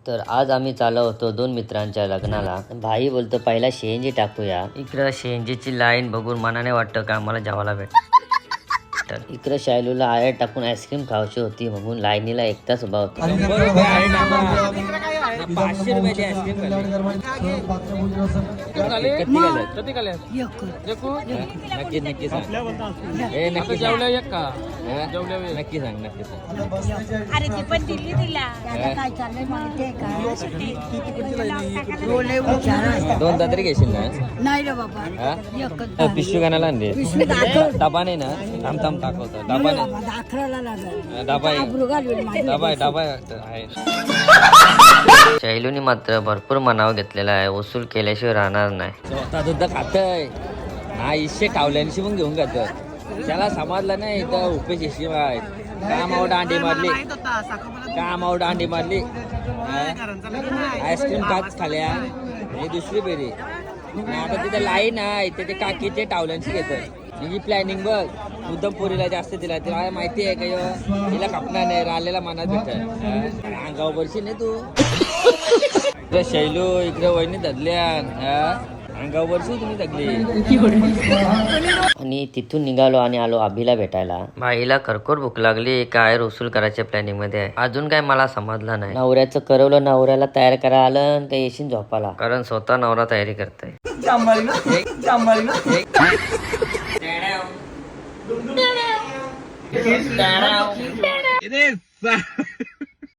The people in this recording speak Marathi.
तर आज आम्ही चाललो होतो दोन मित्रांच्या लग्नाला. भाई बोलतो पहिला शेंजी टाकूया. इकडं शेंजीची लाईन बघून मनाने वाटतं का आम्हाला जेवायला भेट. तर इकडं शायलूला आयर टाकून आईस्क्रीम खायची होती म्हणून लाईनीला एक तास उभा होता. 500 रुपयाची आईस्क्रीम नक्की नक्की सांग. नक्की जेवल्या एक का जेवल्या नक्की सांग नक्की सांग. अरे ती पण दिली तिला काय चाललंय माहितीये का? दोन तरी घेशील ना. नाही रे बाबा पिशवी गाण्याला आणली डबा नाही ना. थांब थांब टाकवतो डबा नाही. दाखराला लागल डबा आहे डबा आहे डबा आहे. शैलूनी मात्र भरपूर मनाव घेतलेला आहे. वसूल केल्याशिवाय राहणार नाही. स्वतः सुद्धा खातय हा इशे कावल्यांशी पण घेऊन जात. त्याला समजलं नाही तर उपेशी कामावर दांडी मारली कामावर दांडी मारली. आईस्क्रीम काच खाल्या ही दुसरी बेरी. आता तिथे लाईन आहे ते काकी ते टावल्यांशी घेतात. ही प्लॅनिंग बघ मुद्दाम पोरीला जास्त दिला. तिला माहिती आहे का तिला कापणार नाही राहिलेला मनात भेटत. अंगावर वर्षी नाही तू इकडे शैलू इकडे वहिनी धरल्या अंगावर वर्षी तुम्ही धरली. आणि तिथून निघालो आणि आलो अभिला भेटायला. भाईला खरखोर भूक लागली. काय वसूल करायच्या प्लॅनिंग मध्ये आहे. अजून काय मला समजलं नाही. नवऱ्याचं करवलं नवऱ्याला तयार करायला आलं ते येशील झोपाला कारण स्वतः नवरा तयारी करताय.